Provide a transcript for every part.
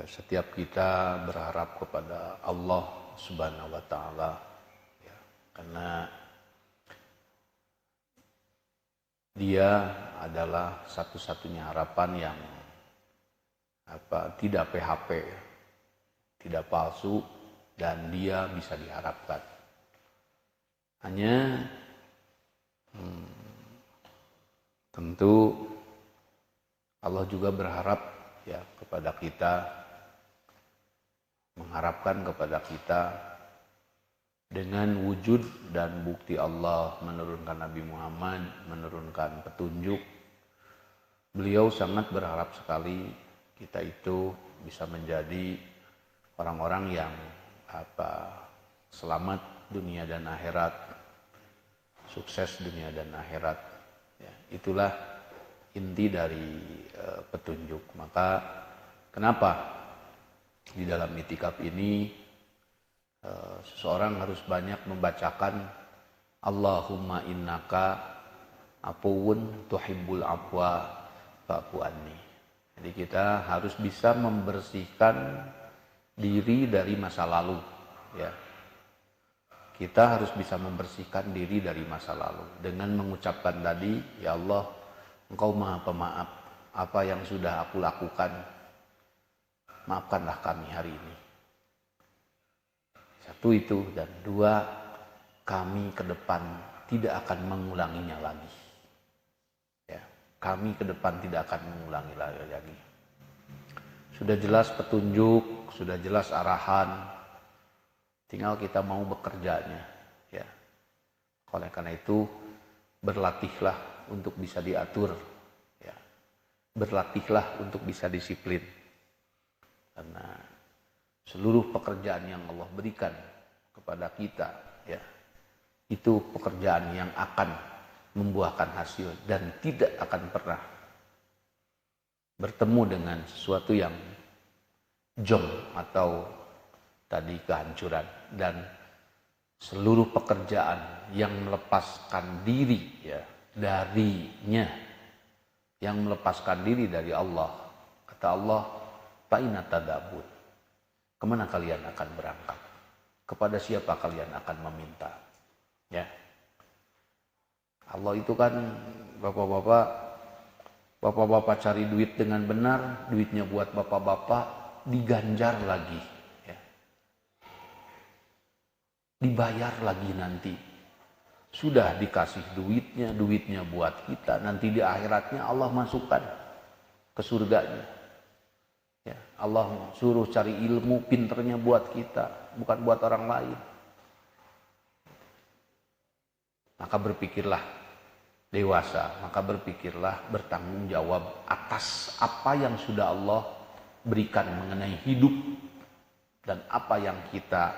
setiap kita berharap kepada Allah Subhanahu wa Ta'ala, ya, karena Dia adalah satu-satunya harapan yang tidak PHP, tidak palsu, dan Dia bisa diharapkan. Hanya tentu Allah juga berharap ya kepada kita, mengharapkan kepada kita dengan wujud dan bukti Allah menurunkan Nabi Muhammad, menurunkan petunjuk. Beliau sangat berharap sekali kita itu bisa menjadi orang-orang yang selamat dunia dan akhirat, sukses dunia dan akhirat. Ya, itulah inti dari petunjuk. Maka kenapa di dalam itikaf ini seseorang harus banyak membacakan Allahumma innaka afuwun tuhibbul afwa fa'fu anni. Jadi kita harus bisa membersihkan diri dari masa lalu, ya. Kita harus bisa membersihkan diri dari masa lalu dengan mengucapkan tadi, ya Allah, Engkau Maha Pemaaf, apa yang sudah aku lakukan, maafkanlah kami hari ini. Satu itu, dan dua, kami ke depan tidak akan mengulanginya lagi. Ya, kami ke depan tidak akan mengulangi lagi. Sudah jelas petunjuk, sudah jelas arahan, tinggal kita mau bekerjanya. Ya, oleh karena itu berlatihlah untuk bisa diatur. Ya, berlatihlah untuk bisa disiplin. Karena seluruh pekerjaan yang Allah berikan kepada kita, ya, itu pekerjaan yang akan membuahkan hasil dan tidak akan pernah bertemu dengan sesuatu yang jong atau tadi kehancuran. Dan seluruh pekerjaan yang melepaskan diri ya darinya, yang melepaskan diri dari Allah, kata Allah, fa'ina tadabun, kemana kalian akan berangkat, kepada siapa kalian akan meminta. Ya, Allah itu kan bapak-bapak cari duit dengan benar, duitnya buat bapak-bapak diganjar lagi, ya, dibayar lagi nanti. Sudah dikasih duitnya buat kita, nanti di akhiratnya Allah masukkan ke surganya. Ya, Allah suruh cari ilmu, pinternya buat kita, bukan buat orang lain. Maka berpikirlah dewasa, maka berpikirlah bertanggung jawab atas apa yang sudah Allah berikan mengenai hidup dan apa yang kita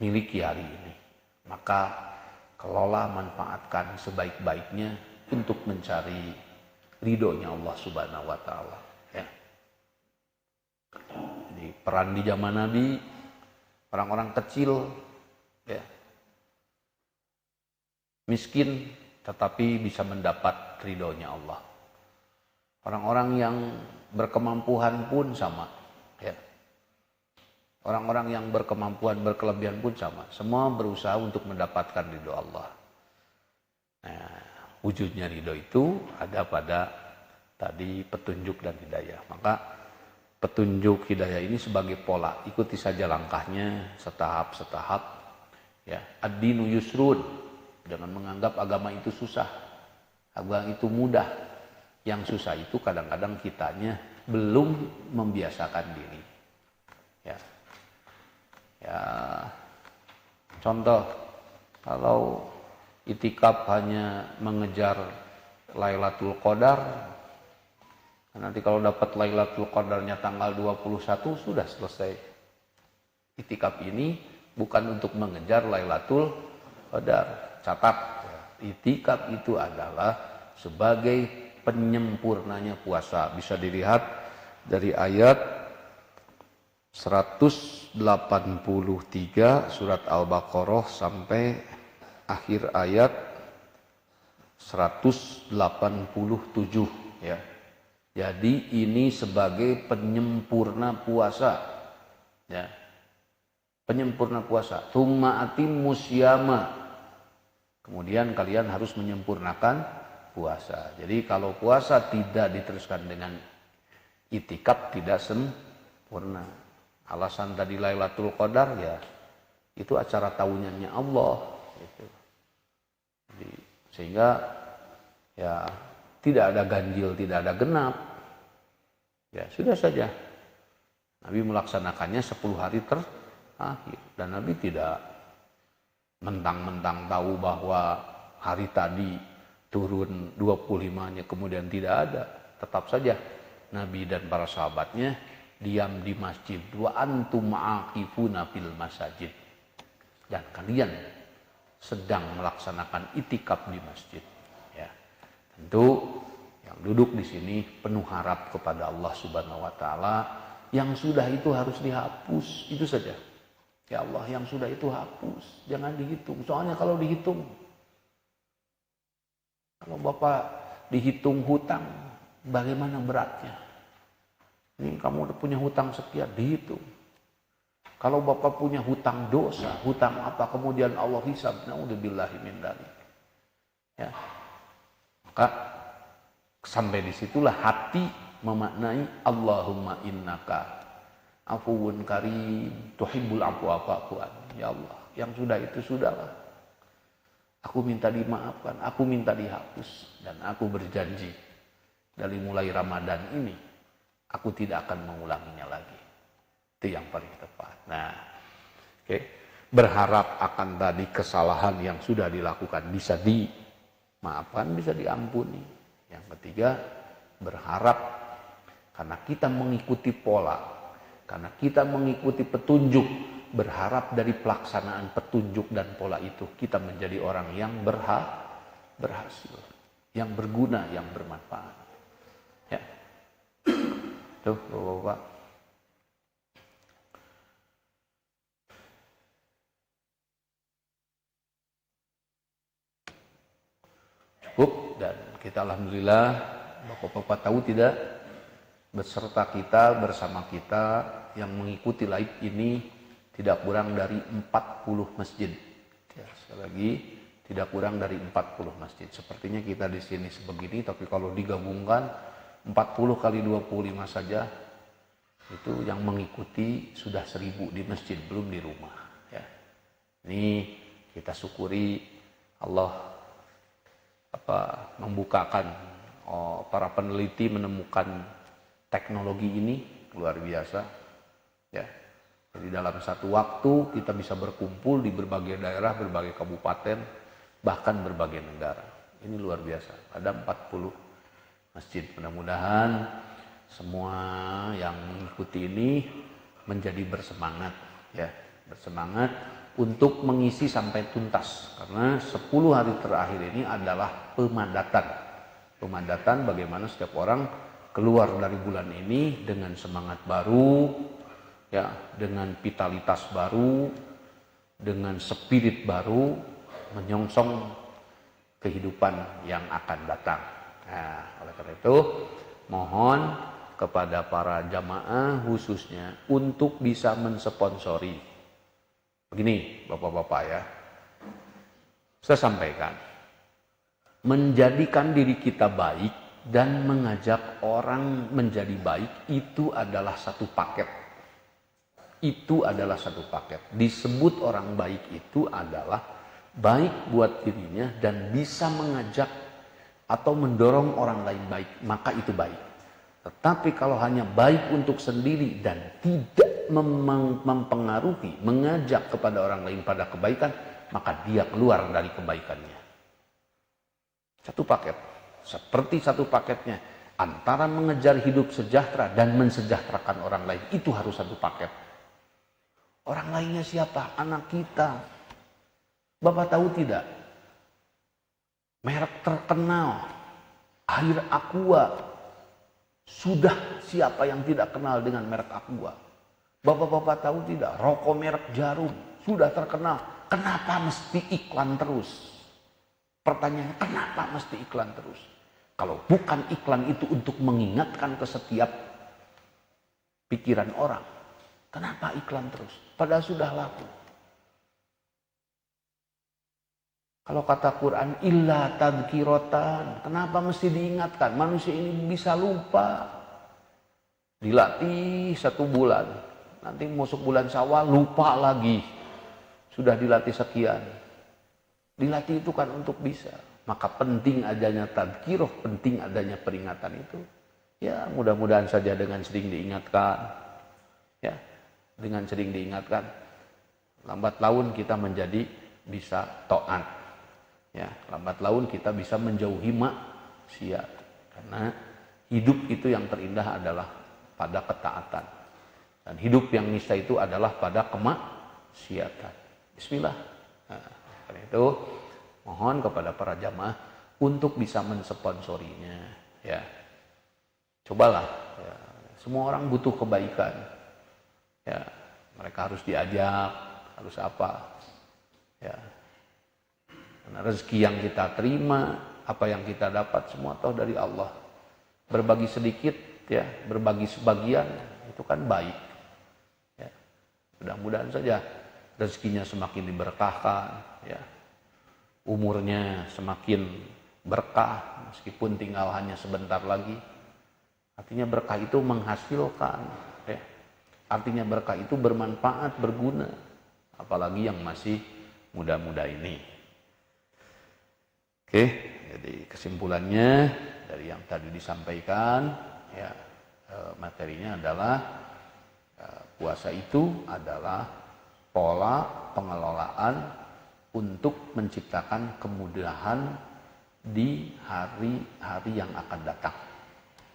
miliki hari ini. Maka kelola, manfaatkan sebaik-baiknya untuk mencari ridhonya Allah Subhanahu wa Ta'ala. Ya. Jadi peran di zaman Nabi, orang-orang kecil, ya, miskin tetapi bisa mendapat ridhonya Allah. Orang-orang yang berkemampuan pun sama, ya. Orang-orang yang berkemampuan, berkelebihan pun sama. Semua berusaha untuk mendapatkan ridho Allah. Nah, wujudnya ridho itu ada pada tadi petunjuk dan hidayah. Maka petunjuk hidayah ini sebagai pola, ikuti saja langkahnya setahap-setahap. Ya, ad-dinu yusrun. Jangan menganggap agama itu susah, agama itu mudah. Yang susah itu kadang-kadang kitanya belum membiasakan diri. Ya, contoh, kalau itikaf hanya mengejar Lailatul Qadar, nanti kalau dapat Lailatul Qadarnya tanggal 21 sudah selesai. Itikaf ini bukan untuk mengejar Lailatul Qadar. Catat, itikaf itu adalah sebagai penyempurnanya puasa. Bisa dilihat dari ayat 183 surat Al-Baqarah sampai akhir ayat 187, ya. Jadi ini sebagai penyempurna puasa. Ya. Penyempurna puasa. Tsumma atimmus syiyama. Kemudian kalian harus menyempurnakan puasa. Jadi kalau puasa tidak diteruskan dengan itikaf tidak sempurna. Alasan tadi Lailatul Qadar ya itu acara tahunannya Allah. Gitu. Jadi, sehingga ya tidak ada ganjil, tidak ada genap. Ya sudah saja. Nabi melaksanakannya 10 hari terakhir. Dan Nabi tidak mentang-mentang tahu bahwa hari tadi turun 25-nya kemudian tidak ada. Tetap saja Nabi dan para sahabatnya diam di masjid. Wa antum ma'akifuna fil masajid. Dan kalian sedang melaksanakan itikaf di masjid. Ya. Tentu yang duduk di sini penuh harap kepada Allah Subhanahu wa taala, yang sudah itu harus dihapus, itu saja. Ya Allah, yang sudah itu hapus, jangan dihitung. Soalnya kalau dihitung, kalau Bapak dihitung hutang, bagaimana beratnya? Ini kamu udah punya hutang sekian, dihitung. Kalau Bapak punya hutang dosa, hutang apa, kemudian Allah hisab, naudzubillahi min dzalik. Ya. Maka sampai disitulah hati memaknai Allahumma innaka afuwun karim tuhibbul afwa fa'fu anni. Ya Allah, yang sudah itu sudahlah. Aku minta dimaafkan, aku minta dihapus, dan aku berjanji dari mulai Ramadan ini aku tidak akan mengulanginya lagi. Itu yang paling tepat. Nah, oke. Berharap akan tadi kesalahan yang sudah dilakukan bisa dimaafkan, bisa diampuni. Yang ketiga, berharap karena kita mengikuti pola, karena kita mengikuti petunjuk, berharap dari pelaksanaan petunjuk dan pola itu kita menjadi orang yang berhasil, yang berguna, yang bermanfaat. Ya. Tuh, Bapak-bapak. Cukup, dan kita alhamdulillah Bapak-bapak tahu tidak, beserta kita, bersama kita yang mengikuti live ini tidak kurang dari 40 masjid. Ya, sekali lagi tidak kurang dari 40 masjid. Sepertinya kita di sini sebegini, tapi kalau digabungkan 40 kali 25 saja itu yang mengikuti sudah 1000 di masjid, belum di rumah. Ya. Ini kita syukuri Allah membukakan para peneliti menemukan teknologi ini luar biasa. Ya. Jadi dalam satu waktu kita bisa berkumpul di berbagai daerah, berbagai kabupaten, bahkan berbagai negara. Ini luar biasa. Ada 40 masjid. Mudah-mudahan semua yang mengikuti ini menjadi bersemangat, ya, bersemangat untuk mengisi sampai tuntas. Karena 10 hari terakhir ini adalah pemadatan. Pemadatan bagaimana setiap orang keluar dari bulan ini dengan semangat baru, ya, dengan vitalitas baru, dengan spirit baru, menyongsong kehidupan yang akan datang. Nah, oleh karena itu, mohon kepada para jamaah khususnya untuk bisa mensponsori. Begini, Bapak-bapak ya, saya sampaikan, menjadikan diri kita baik dan mengajak orang menjadi baik itu adalah satu paket. Itu adalah satu paket. Disebut orang baik itu adalah baik buat dirinya dan bisa mengajak atau mendorong orang lain baik, maka itu baik. Tetapi kalau hanya baik untuk sendiri dan tidak mempengaruhi, mengajak kepada orang lain pada kebaikan, maka dia keluar dari kebaikannya. Satu paket. Seperti satu paketnya antara mengejar hidup sejahtera dan mensejahterakan orang lain, itu harus satu paket. Orang lainnya siapa? Anak kita. Bapak tahu tidak? Merek terkenal air Aqua, sudah siapa yang tidak kenal dengan merek Aqua? Bapak-bapak tahu tidak? Rokok merek Jarum sudah terkenal. Kenapa mesti iklan terus? Pertanyaannya, kenapa mesti iklan terus? Kalau bukan iklan itu untuk mengingatkan ke setiap pikiran orang, kenapa iklan terus? Padahal sudah laku. Kalau kata Quran, illa tadhkiratan. Kenapa mesti diingatkan? Manusia ini bisa lupa. Dilatih 1 bulan. Nanti masuk bulan Syawal, lupa lagi. Sudah dilatih sekian. Dilatih itu kan untuk bisa. Maka penting adanya tadhkirah, penting adanya peringatan itu. Ya, mudah-mudahan saja dengan sering diingatkan. Ya, dengan sering diingatkan. Lambat laun kita menjadi bisa taat. Ya, lambat laun kita bisa menjauhi maksiat. Karena hidup itu yang terindah adalah pada ketaatan. Dan hidup yang nista itu adalah pada kemaksiatan. Bismillah. Nah, karena itu mohon kepada para jamaah untuk bisa mensponsorinya. Ya, cobalah. Ya. Semua orang butuh kebaikan. Ya, mereka harus diajak, harus apa? Ya. Karena rezeki yang kita terima, apa yang kita dapat semua tahu dari Allah. Berbagi sedikit, ya, berbagi sebagian itu kan baik. Ya. Mudah-mudahan saja rezekinya semakin diberkahkan, ya. Umurnya semakin berkah meskipun tinggal hanya sebentar lagi. Artinya berkah itu menghasilkan, ya. Artinya berkah itu bermanfaat, berguna. Apalagi yang masih muda-muda ini. Oke, jadi kesimpulannya dari yang tadi disampaikan, ya, materinya adalah puasa itu adalah pola pengelolaan untuk menciptakan kemudahan di hari-hari yang akan datang.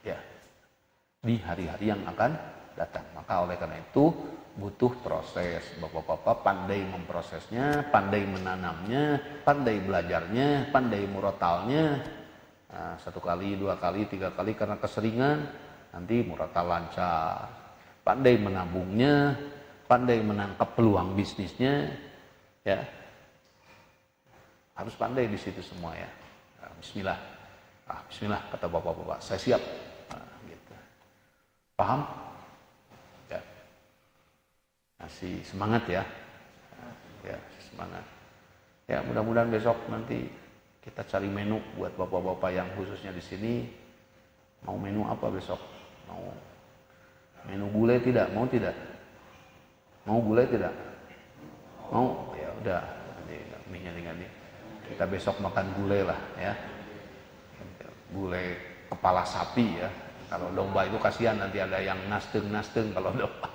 Ya, di hari-hari yang akan datang. Maka oleh karena itu butuh proses. Bapak-bapak pandai memprosesnya, pandai menanamnya, pandai belajarnya, pandai murotalnya. Nah, 1 kali, 2 kali, 3 kali karena keseringan nanti murotal lancar. Pandai menabungnya, pandai menangkap peluang bisnisnya, ya. Harus pandai di situ semua, ya. Nah, bismillah. Bismillah kata bapak-bapak, saya siap. Nah, gitu. Paham? Masih semangat ya, ya semangat. Ya mudah-mudahan besok nanti kita cari menu buat bapak-bapak yang khususnya di sini. Mau menu apa besok? Mau menu gulai tidak? Mau tidak? Mau gulai tidak? Mau? Ya udah. Nanti kita besok makan gulai lah ya. Gulai kepala sapi ya. Kalau domba itu kasihan nanti ada yang nasteng kalau domba.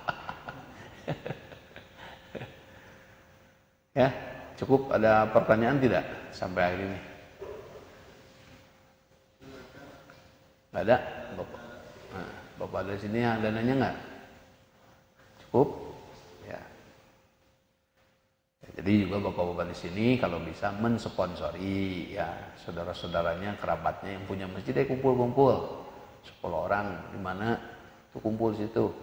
Ya, cukup. Ada pertanyaan tidak sampai akhir ini? Nggak ada, Bapak. Nah, Bapak dari sini ada nanya nggak? Cukup? Ya. Jadi juga bapak-bapak di sini kalau bisa mensponsori ya saudara-saudaranya, kerabatnya yang punya masjid, kumpul-kumpul 10 orang di mana tuh kumpul situ.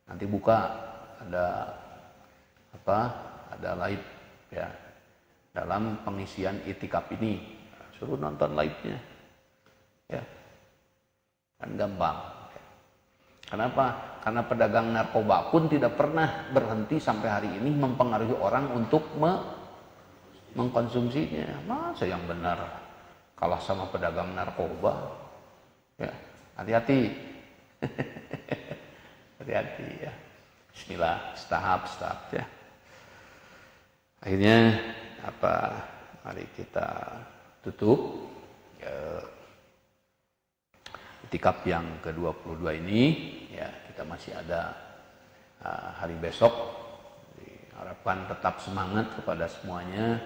Nanti buka ada apa? Ada live ya dalam pengisian itikaf ini. Suruh nonton live-nya. Ya. Kan gampang. Kenapa? Karena pedagang narkoba pun tidak pernah berhenti sampai hari ini mempengaruhi orang untuk mengkonsumsinya. Masa yang benar kalah sama pedagang narkoba? Ya, hati-hati. Hati-hati ya. Bismillah, setahap ya. Akhirnya mari kita tutup itikaf yang ke-22 ini ya. Kita masih ada hari besok. Diharapkan tetap semangat kepada semuanya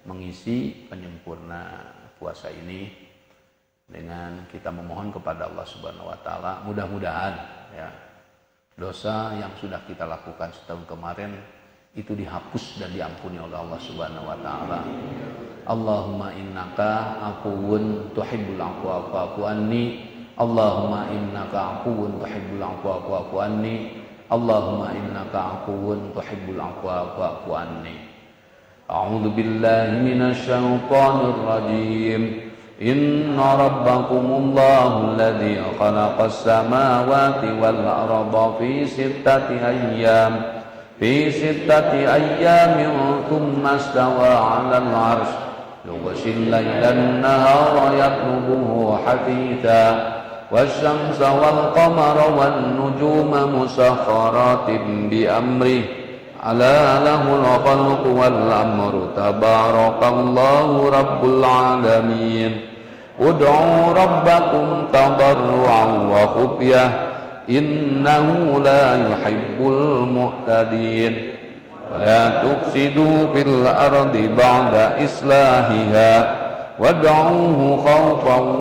mengisi penyempurna puasa ini dengan kita memohon kepada Allah Subhanahu wa taala mudah-mudahan ya dosa yang sudah kita lakukan setahun kemarin itu dihapus dan diampuni oleh Allah Subhanahu wa taala. Allahumma innaka afuwun tuhibbul afwa fa'fu anni. Allahumma innaka afuwun tuhibbul afwa fa'fu anni. Allahumma innaka afuwun tuhibbul afwa fa'fu anni. A'udzu billahi minasy syaithanir rajim. Inna rabbakumullahu alladhi khalaqas samawati wal arda fi sittati ayyamin thumma istawa 'alal 'arsy yughshil laylan nahara yatlubuhu hafitha wasyamsa wal qamara wan nujuma musakhkharatin bi amrihi ala lahul khalqu wal amru tabarakallahu rabbul alamin ud'u rabbakum tadarru'an wa khufyah innahu la yuhibbul mu'tadin wa la tufsidu fil ardi ba'da islahiha wad'uhu khawfan